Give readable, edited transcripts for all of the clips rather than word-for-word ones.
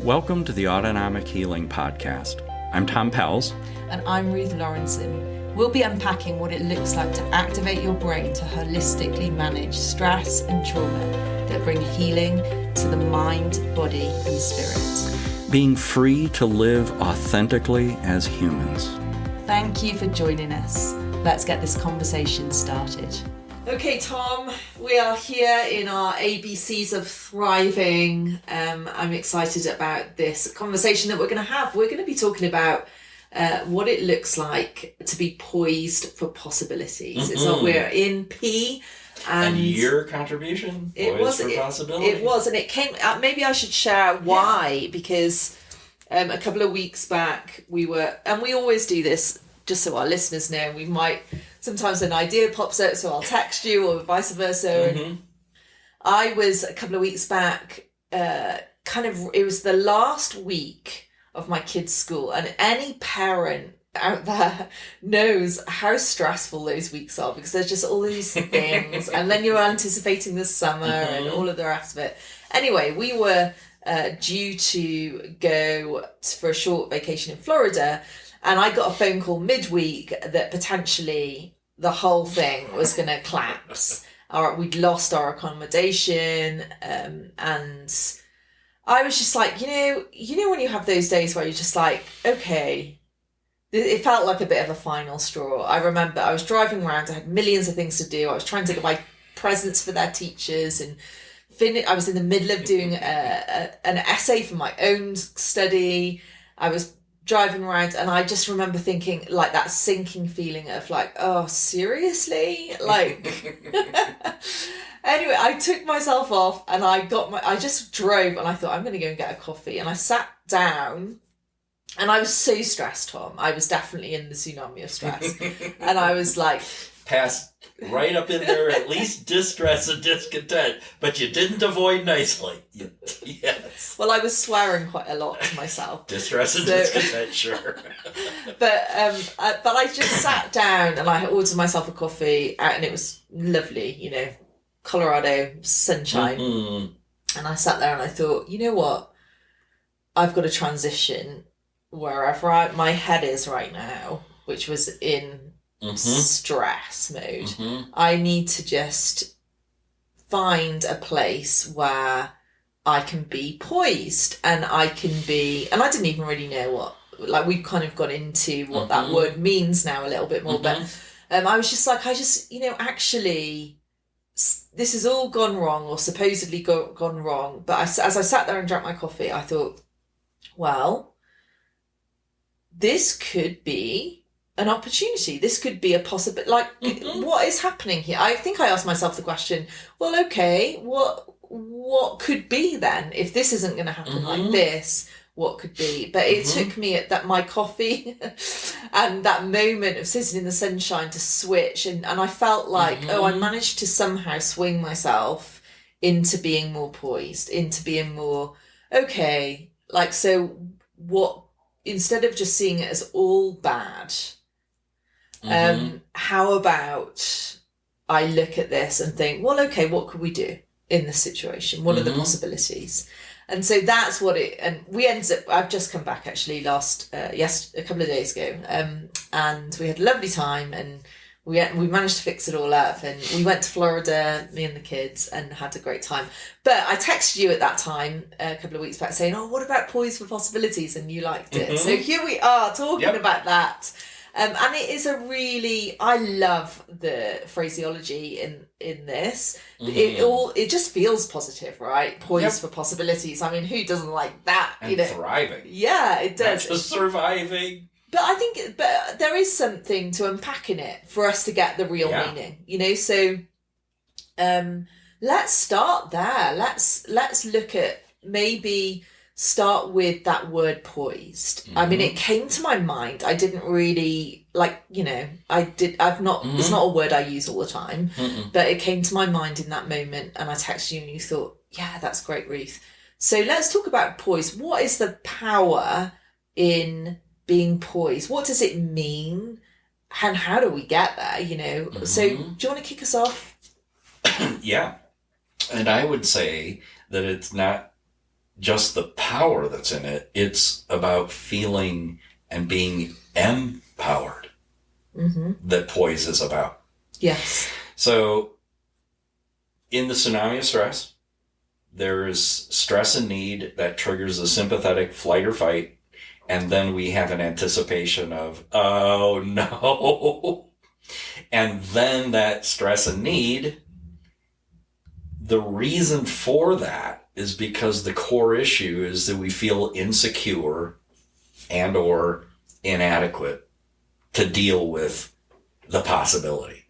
Welcome to the Autonomic Healing Podcast. I'm Tom Pells. And I'm Ruth and Lorensson. We'll be unpacking what it looks like to activate your brain to holistically manage stress and trauma that bring healing to the mind, body, and spirit. Being free to live authentically as humans. Thank you for joining us. Let's get this conversation started. Okay, Tom, we are here in our ABCs of thriving. I'm excited about this conversation that we're going to have. We're going to be talking about what it looks like to be poised for possibilities. It's not, we're in P. And your contribution, Poised for Possibilities. It was, and it came, maybe I should share why, because a couple of weeks back we were, and we always do this, just so our listeners know, we might, sometimes an idea pops out, so I'll text you or vice versa. Mm-hmm. And I was, a couple of weeks back, it was the last week of my kids' school, and any parent out there knows how stressful those weeks are, because there's just all these things and then you're anticipating the summer and all of the rest of it. Anyway, we were due to go for a short vacation in Florida, and I got a phone call midweek that potentially the whole thing was going to collapse. We'd lost our accommodation, and I was just like, you know when you have those days where you're just like, okay, it felt like a bit of a final straw. I remember I was driving around, I had millions of things to do. I was trying to get my presents for their teachers, and I was in the middle of doing an essay for my own study. I was driving around, and I just remember thinking, like, that sinking feeling of like, oh, seriously? Like, anyway, I took myself off and I just drove, and I thought, I'm going to go and get a coffee. And I sat down, and I was so stressed, Tom. I was definitely in the tsunami of stress. And I was like, passed right up in there, at least distress and discontent, but you didn't avoid nicely. Yes. Well, I was swearing quite a lot to myself. Distress and discontent, sure. But I just sat down and I ordered myself a coffee, and it was lovely, Colorado sunshine. Mm-hmm. And I sat there and I thought, you know what? I've got to transition wherever my head is right now, which was in stress mode. Mm-hmm. I need to just find a place where I can be poised, and I didn't even really know what, like, we've kind of got into what that word means now a little bit more, but I was just like, actually, this has all gone wrong, or supposedly gone wrong. But as I sat there and drank my coffee, I thought, well, this could be an opportunity. This could be a possibility. Like, what is happening here? I think I asked myself the question, well, okay, what could be then? If this isn't going to happen like this, what could be? But it took me at that, my coffee and that moment of sitting in the sunshine, to switch. And I felt like, I managed to somehow swing myself into being more poised, into being more, okay, like, so what, instead of just seeing it as all bad, how about I look at this and think, well, okay, what could we do in this situation? What are the possibilities? And so that's what and we ended up, I've just come back actually a couple of days ago, and we had a lovely time, and we managed to fix it all up, and we went to Florida, me and the kids, and had a great time. But I texted you at that time a couple of weeks back saying, oh, what about Poised for Possibilities? And you liked it. So here we are talking about that. And it is I love the phraseology in this. It just feels positive, right? Poised for possibilities. I mean, who doesn't like that? And thriving. Yeah, it does. Not just surviving. But I think, there is something to unpack in it for us to get the real meaning, So, let's start there. Let's look at, maybe start with that word poised. I mean, it came to my mind. I didn't really it's not a word I use all the time, but it came to my mind in that moment, and I texted you and you thought, yeah, that's great, Ruth. So let's talk about poise. What is the power in being poised? What does it mean? And how do we get there, So do you want to kick us off? Yeah. And I would say that it's not just the power that's in it. It's about feeling and being empowered that poise is about. Yes. So in the tsunami of stress, there is stress and need that triggers a sympathetic flight or fight. And then we have an anticipation of, oh no. And then that stress and need, the reason for that is because the core issue is that we feel insecure and or inadequate to deal with the possibility.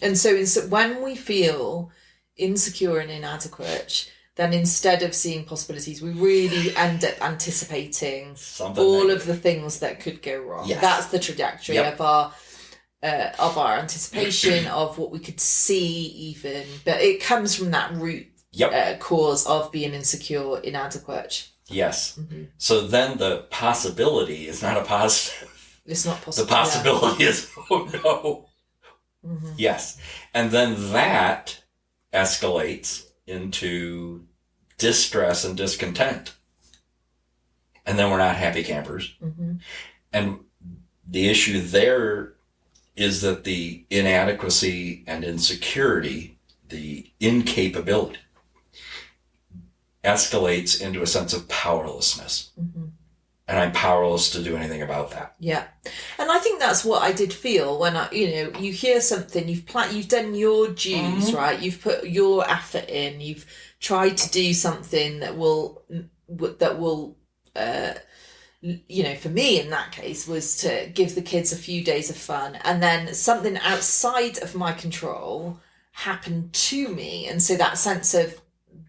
And so when we feel insecure and inadequate, then instead of seeing possibilities, we really end up anticipating all of the things that could go wrong. Yes. That's the trajectory of our anticipation of what we could see even. But it comes from that root cause of being insecure, inadequate. Yes. So then the possibility is not a positive. It's not possible. The possibility is, oh no. Yes. And then that escalates into distress and discontent. And then we're not happy campers. And the issue there is that the inadequacy and insecurity, the incapability, escalates into a sense of powerlessness. And I'm powerless to do anything about that. Yeah. And I think that's what I did feel when you hear something, you've done your dues, right? You've put your effort in, you've tried to do something that will, for me in that case was to give the kids a few days of fun, and then something outside of my control happened to me. And so that sense of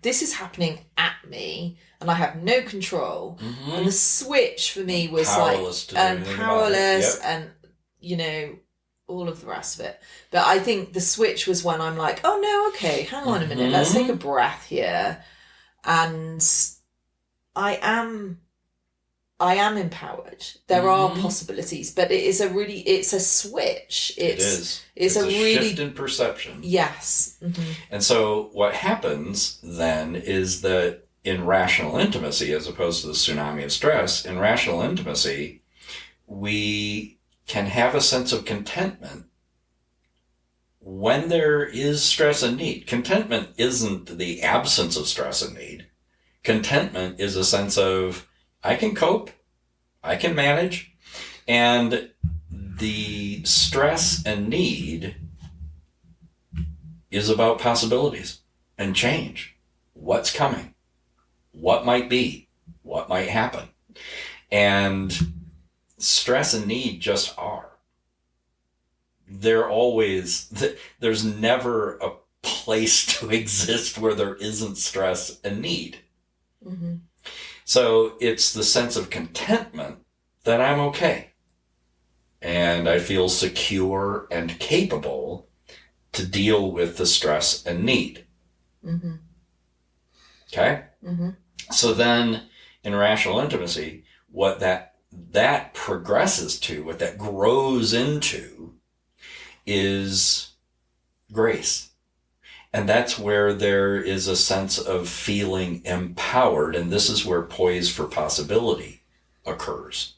this is happening at me and I have no control. And the switch for me was powerless and all of the rest of it. But I think the switch was when I'm like, oh no, okay, hang on a minute, let's take a breath here. And I am empowered. There are possibilities, but it's a switch. It's a really shift in perception. Yes. And so what happens then is that in rational intimacy, as opposed to the tsunami of stress, in rational intimacy, we can have a sense of contentment when there is stress and need. Contentment isn't the absence of stress and need. Contentment is a sense of, I can cope, I can manage, and the stress and need is about possibilities and change. What's coming? What might be? What might happen? And stress and need just are. There's never a place to exist where there isn't stress and need. So it's the sense of contentment that I'm okay. And I feel secure and capable to deal with the stress and need. Okay? So then in rational intimacy, what that progresses to, what that grows into is grace. And that's where there is a sense of feeling empowered. And this is where poise for possibility occurs.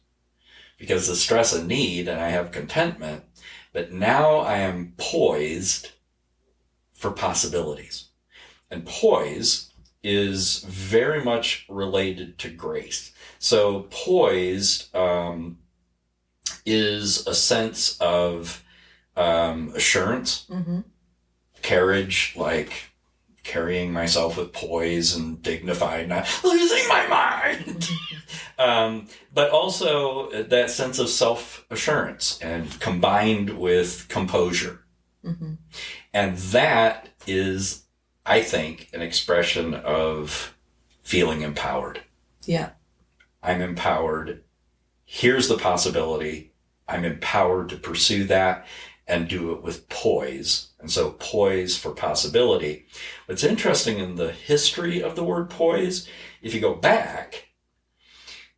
Because the stress and need, and I have contentment, but now I am poised for possibilities. And poise is very much related to grace. So poised is a sense of assurance, carriage, like carrying myself with poise and dignified, not losing my mind. But also that sense of self-assurance and combined with composure. And that is, I think, an expression of feeling empowered. Yeah. I'm empowered. Here's the possibility. I'm empowered to pursue that and do it with poise. And so poise for possibility. What's interesting in the history of the word poise, if you go back,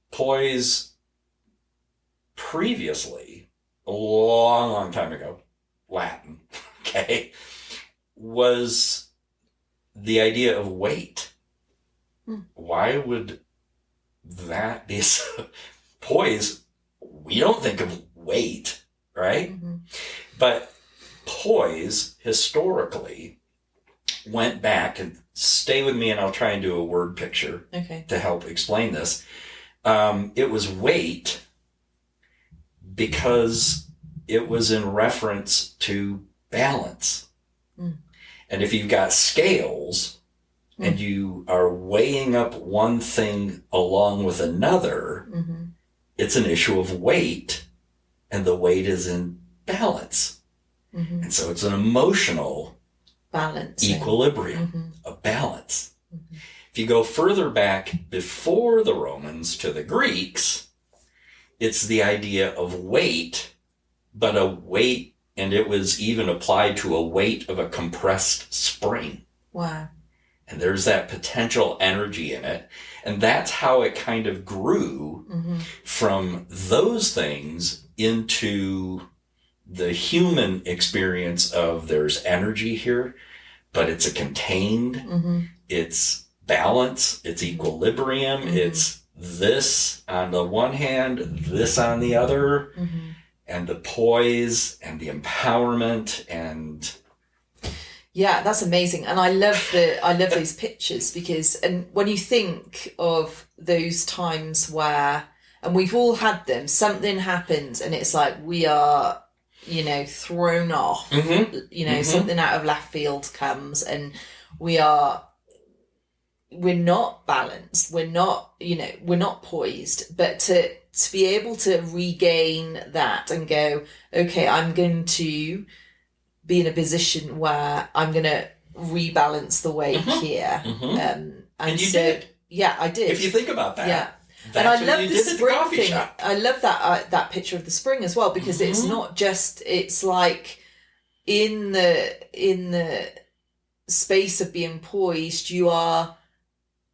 poise previously, a long, long time ago, Latin, okay, was the idea of weight. Why would that be so? Poise, we don't think of weight, right? But poise, historically, went back, and stay with me and I'll try and do a word picture to help explain this. It was weight because it was in reference to balance. And if you've got scales and you are weighing up one thing along with another, it's an issue of weight, and the weight is in balance. And so it's an emotional equilibrium, a balance. If you go further back before the Romans to the Greeks, it's the idea of weight, but a weight, and it was even applied to a weight of a compressed spring. Wow. And there's that potential energy in it. And that's how it kind of grew from those things into the human experience of there's energy here, but it's a contained, it's balance, it's equilibrium, it's this on the one hand, this on the other, and the poise and the empowerment and... Yeah, that's amazing. And I love those pictures because, and when you think of those times where, and we've all had them, something happens and it's like we are, thrown off, something out of left field comes and we're not balanced, we're not poised, but to be able to regain that and go, okay, I'm going to be in a position where I'm going to rebalance the weight here. And you did. Yeah, I did. If you think about that. Yeah. That's and I love the spring thing. Shop. I love that picture of the spring as well, because it's not just, it's like in the space of being poised, you are,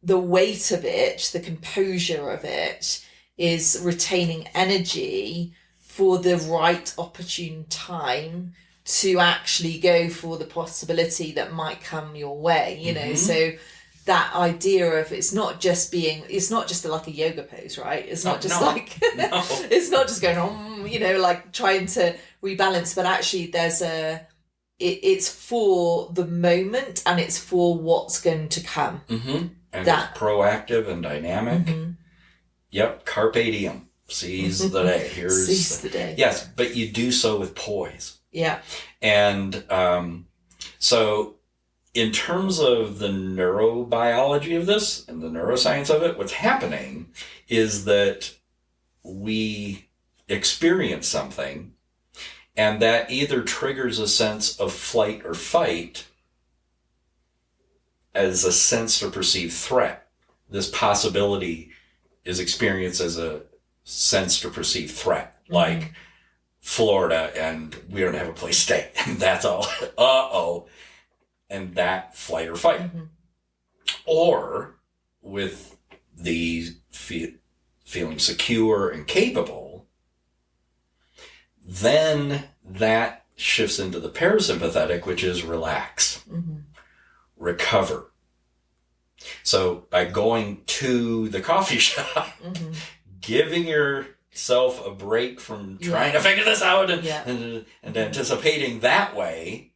the weight of it, the composure of it is retaining energy for the right opportune time to actually go for the possibility that might come your way, so that idea of it's not just like a yoga pose, right? It's not just it's not just going on, like trying to rebalance, but actually there's it's for the moment and it's for what's going to come. And it's proactive and dynamic. Yep, carpe diem, seize the day. Seize the day. Yes, but you do so with poise. Yeah. And so in terms of the neurobiology of this and the neuroscience of it, what's happening is that we experience something and that either triggers a sense of flight or fight as a sense or perceived threat. This possibility is experienced as a sensed or perceived threat, like Florida and we don't have a place to stay. And that's all. And that flight or fight. Or with the feeling secure and capable, then that shifts into the parasympathetic, which is relax, recover. So by going to the coffee shop, giving yourself a break from trying to figure this out and anticipating that way,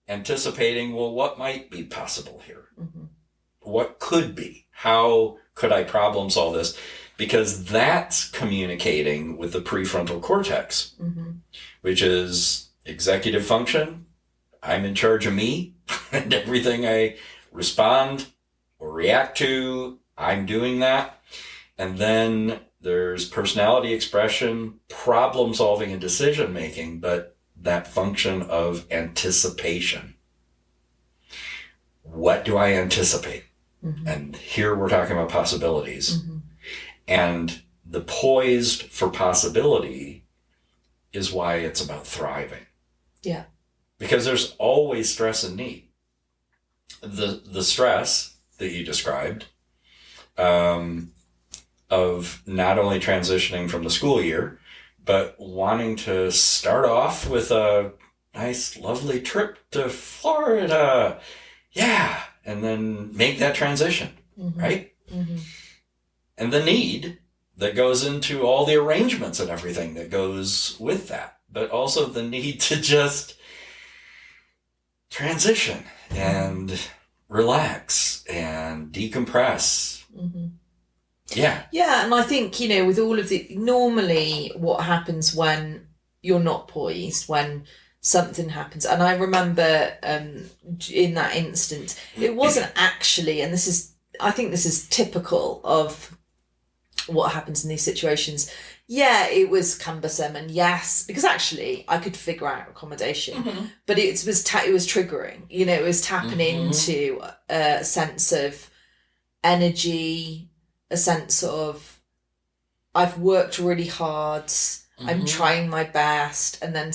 anticipating, well, what might be possible here? What could be? How could I problem solve this? Because that's communicating with the prefrontal cortex, which is executive function. I'm in charge of me and everything I respond or react to, I'm doing that. And then there's personality expression, problem solving and decision making, but that function of anticipation. What do I anticipate? And here we're talking about possibilities. And the poised for possibility is why it's about thriving. Yeah. Because there's always stress and need. The stress that you described of not only transitioning from the school year, but wanting to start off with a nice, lovely trip to Florida. Yeah. And then make that transition. right? Mm-hmm. And the need that goes into all the arrangements and everything that goes with that, but also the need to just transition and relax and decompress. Mm-hmm. Yeah. Yeah, and I think, with all of normally what happens when you're not poised, when something happens, and I remember in that instant, it wasn't actually, and I think this is typical of what happens in these situations. Yeah, it was cumbersome, and yes, because actually I could figure out accommodation, but it was triggering. It was tapping into a sense of energy, a sense of I've worked really hard, I'm trying my best, and then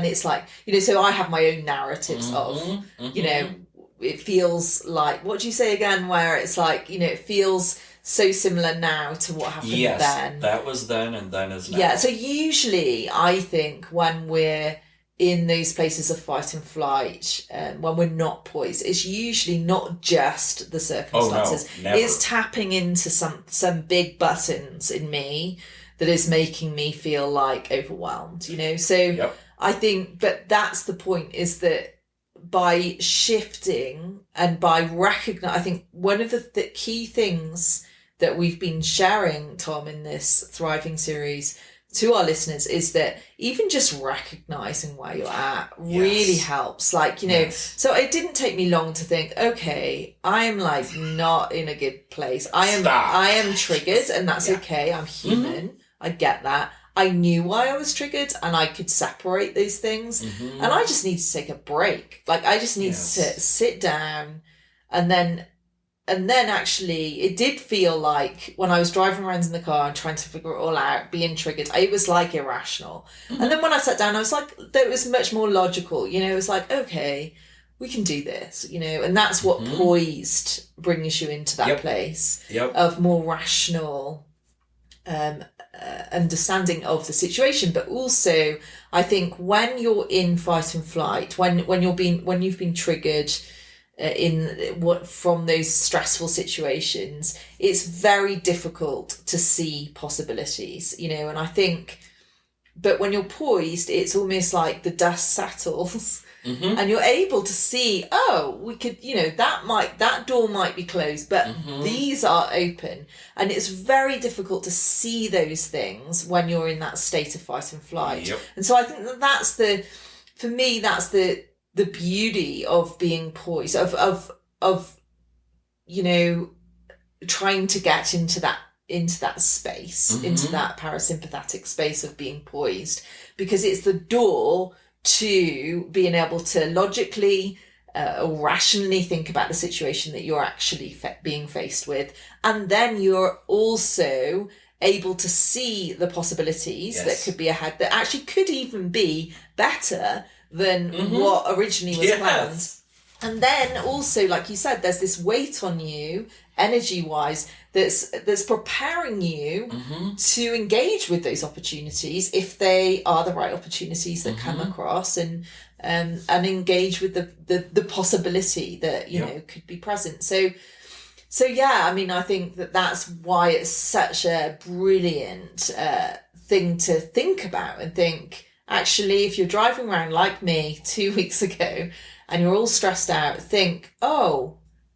it's like, so I have my own narratives of, it feels like, what do you say again, where it's like, it feels so similar now to what happened then. Yes, that was then and then is now. Yeah, so usually I think when we're in those places of fight and flight, when we're not poised, it's usually not just the circumstances. Oh, no, never. It's tapping into some big buttons in me that is making me feel like overwhelmed, So Yep. I think, but that's the point, is that by shifting and by recognizing, I think one of the key things that we've been sharing, Tom, in this Thriving series to our listeners is that even just recognizing where you're at really helps. Like, so it didn't take me long to think, okay, I am like not in a good place. I am triggered, and that's okay. I'm human. I get that. I knew why I was triggered, and I could separate those things. And I just need to take a break. Like, I just need to sit down, and then actually it did feel like when I was driving around in the car and trying to figure it all out, being triggered, it was like irrational. And then when I sat down, I was like, that was much more logical. It was like, okay, we can do this, and that's what poised brings you into that place of more rational understanding of the situation. But also, I think when you're in fight and flight, when you've been triggered from those stressful situations, it's very difficult to see possibilities, and I think, but when you're poised, it's almost like the dust settles. And you're able to see, we could, that door might be closed, but these are open. And it's very difficult to see those things when you're in that state of fight and flight. Yep. And so I think that's the beauty of being poised, of trying to get into that space, into that parasympathetic space of being poised, because it's the door to being able to logically or rationally think about the situation that you're actually being faced with. And then you're also able to see the possibilities that could be ahead, that actually could even be better than what originally was planned. And then also, like you said, there's this weight on you, energy-wise, that's preparing you to engage with those opportunities, if they are the right opportunities that come across, and engage with the possibility that could be present. So yeah, I mean, I think that's why it's such a brilliant thing to think about, and think, actually, if you're driving around like me 2 weeks ago and you're all stressed out, think,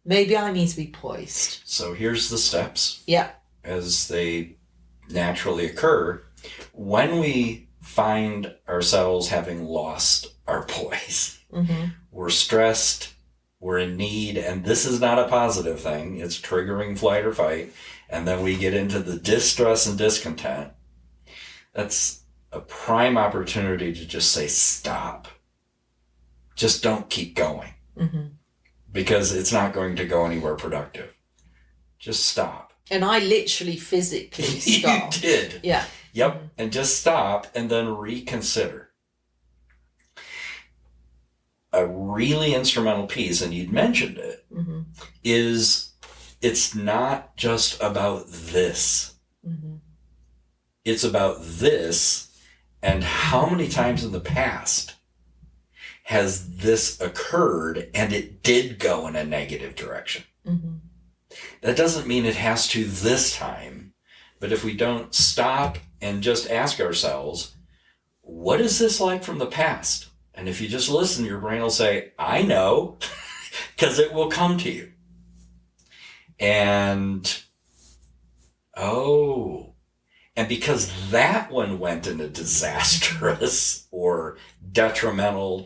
maybe I need to be poised. So here's the steps. Yeah. As they naturally occur. When we find ourselves having lost our poise, we're stressed, we're in need, and this is not a positive thing. It's triggering flight or fight. And then we get into the distress and discontent. That's a prime opportunity to just say, stop. Just don't keep going. Because it's not going to go anywhere productive. Just stop. And I literally physically stopped. You did. Yeah. Yep. And just stop and then reconsider. A really instrumental piece, and you'd mentioned it, is it's not just about this. It's about this, and how many times in the past has this occurred and it did go in a negative direction. That doesn't mean it has to this time, but if we don't stop and just ask ourselves, what is this like from the past? And if you just listen, your brain will say, I know, because it will come to you. And, and because that one went in a disastrous or detrimental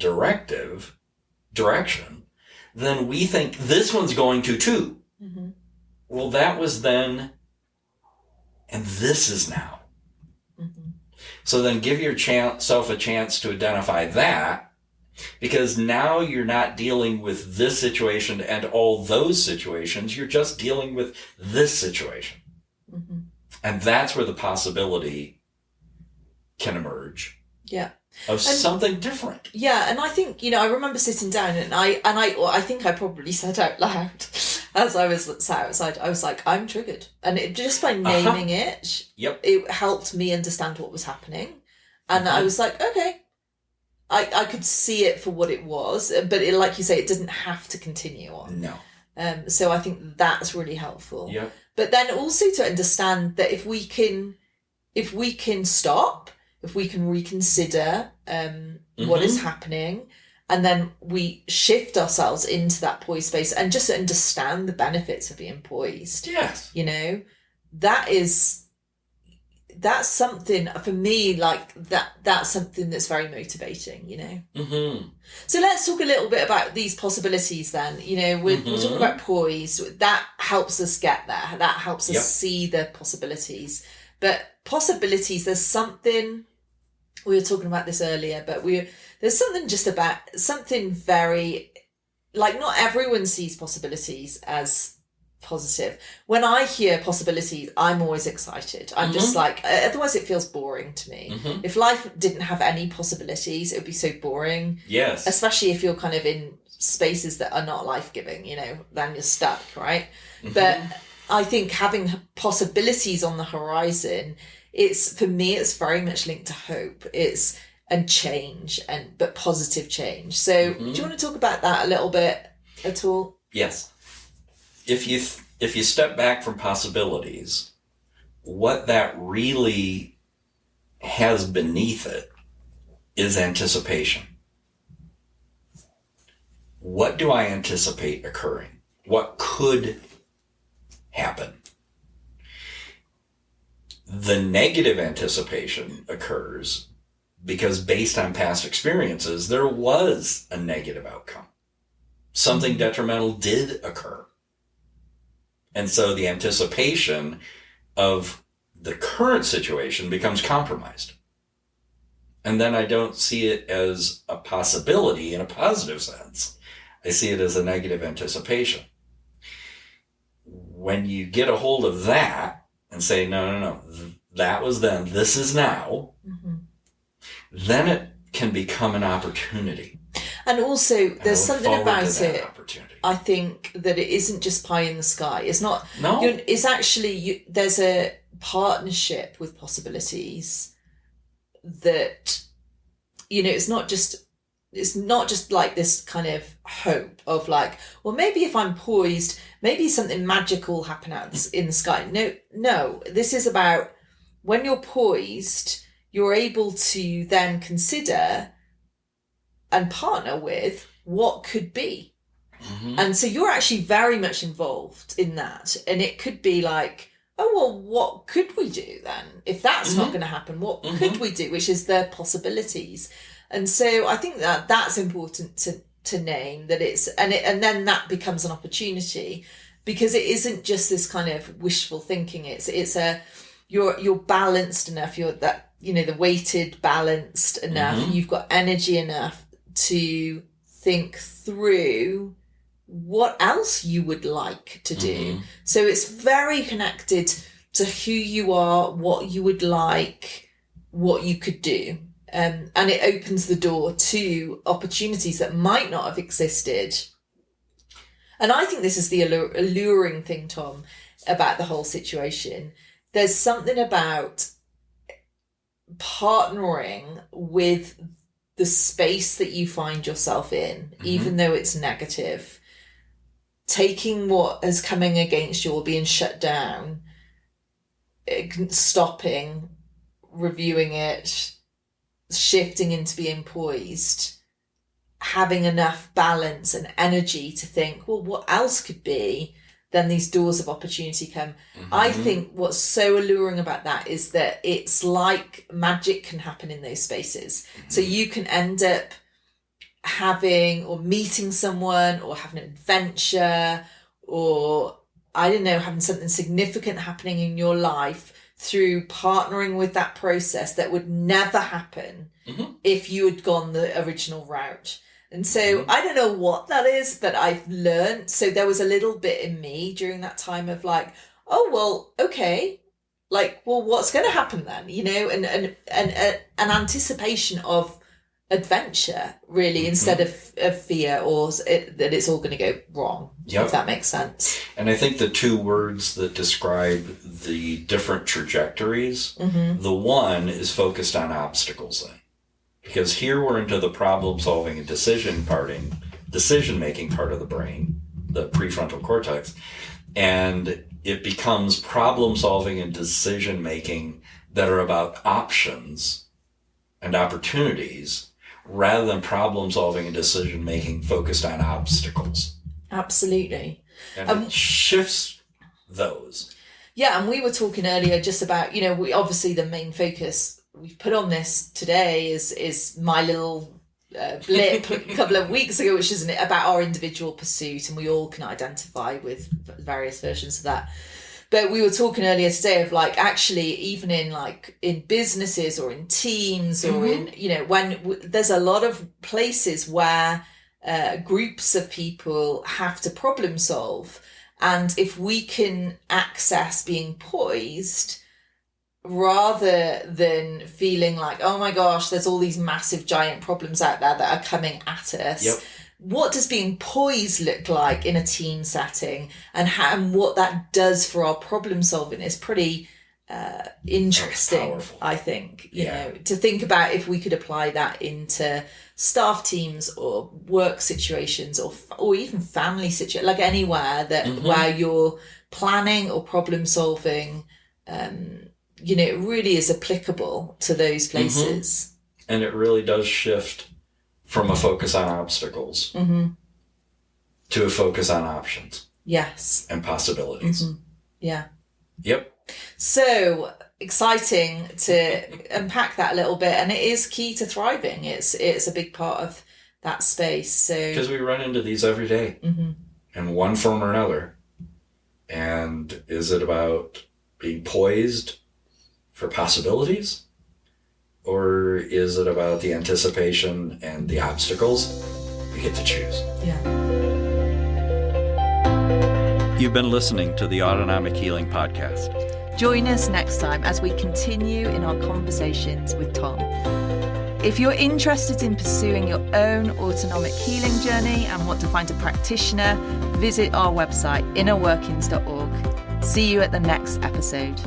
direction, then we think this one's going to too. Mm-hmm. Well, that was then, and this is now. Mm-hmm. So then give yourself a chance to identify that, because now you're not dealing with this situation and all those situations. You're just dealing with this situation. Mm-hmm. And that's where the possibility can emerge. Yeah. Of something different. Yeah, and I think, I remember sitting down and I think I probably said out loud as I was sat outside, I was like, I'm triggered. And just by naming it, it helped me understand what was happening. And I was like, okay, I could see it for what it was, but like you say, it didn't have to continue on. No. So I think that's really helpful. Yeah. But then also to understand that if we can stop, if we can reconsider what is happening, and then we shift ourselves into that poised space and just understand the benefits of being poised. Yes. That's something for me, like that's something that's very motivating, Mm-hmm. So let's talk a little bit about these possibilities then. We're talking about poise. That helps us get there. That helps us see the possibilities. But possibilities, there's something, we were talking about this earlier, but there's something just about something very, like, not everyone sees possibilities as positive. When I hear possibilities, I'm always excited. I'm just like, otherwise it feels boring to me. Mm-hmm. If life didn't have any possibilities, it would be so boring. Yes. Especially if you're kind of in spaces that are not life-giving, then you're stuck, right? Mm-hmm. But I think having possibilities on the horizon, for me, it's very much linked to hope. And change, but positive change. So do you want to talk about that a little bit at all? Yes. If you step back from possibilities, what that really has beneath it is anticipation. What do I anticipate occurring? What could happen? The negative anticipation occurs because based on past experiences, there was a negative outcome. Something detrimental did occur. And so the anticipation of the current situation becomes compromised. And then I don't see it as a possibility in a positive sense. I see it as a negative anticipation. When you get a hold of that and say, no, that was then, this is now, then it can become an opportunity. And also, there's something about it, I think, that it isn't just pie in the sky. It's not. No. It's actually, there's a partnership with possibilities that, it's not just like this kind of hope of like, well, maybe if I'm poised, maybe something magical will happen out in the sky. No, this is about when you're poised, you're able to then consider and partner with what could be. Mm-hmm. And so you're actually very much involved in that. And it could be like, oh, well, what could we do then? If that's not going to happen, what could we do? Which is the possibilities. And so I think that's important to name that and then that becomes an opportunity, because it isn't just this kind of wishful thinking. You're balanced enough. You're that, the weighted, balanced enough. You've got energy enough to think through what else you would like to do. So it's very connected to who you are, what you would like, what you could do. And it opens the door to opportunities that might not have existed. And I think this is the alluring thing, Tom, about the whole situation. There's something about partnering with the space that you find yourself in, even though it's negative, taking what is coming against you or being shut down, stopping, reviewing it, shifting into being poised, having enough balance and energy to think, well, what else could be? Then these doors of opportunity come. I think what's so alluring about that is that it's like magic can happen in those spaces. So you can end up having or meeting someone or having an adventure or, I don't know, having something significant happening in your life through partnering with that process that would never happen if you had gone the original route. And so I don't know what that is, but I've learned. So there was a little bit in me during that time of like, oh, well, okay. Like, well, what's going to happen then? You know, and an anticipation of adventure, really, instead of fear or that it's all going to go wrong, if that makes sense. And I think the two words that describe the different trajectories, the one is focused on obstacles then. Because here we're into the problem solving and decision making part of the brain, the prefrontal cortex, and it becomes problem solving and decision making that are about options and opportunities rather than problem solving and decision making focused on obstacles. Absolutely. And it shifts those. Yeah, and we were talking earlier just about, you know, we obviously the main focus we've put on this today is my little blip a couple of weeks ago, which isn't it about our individual pursuit, and we all can identify with various versions of that. But we were talking earlier today of like, actually, even in businesses or in teams or in, you know, when there's a lot of places where groups of people have to problem solve. And if we can access being poised, rather than feeling like, oh my gosh, there's all these massive giant problems out there that are coming at us. What does being poised look like in a team setting, and what that does for our problem solving is pretty interesting, I think, you know, to think about if we could apply that into staff teams or work situations or even family situations, like anywhere that where you're planning or problem solving, you know, it really is applicable to those places. And it really does shift from a focus on obstacles to a focus on options. Yes. And possibilities. Yeah. Yep. So exciting to unpack that a little bit. And it is key to thriving. It's a big part of that space. So because we run into these every day in one form or another. And is it about being poised for possibilities, or is it about the anticipation and the obstacles? We get to choose. Yeah. You've been listening to the Autonomic Healing Podcast. Join us next time as we continue in our conversations with Tom. If you're interested in pursuing your own autonomic healing journey and want to find a practitioner, visit our website, innerworkings.org. See you at the next episode.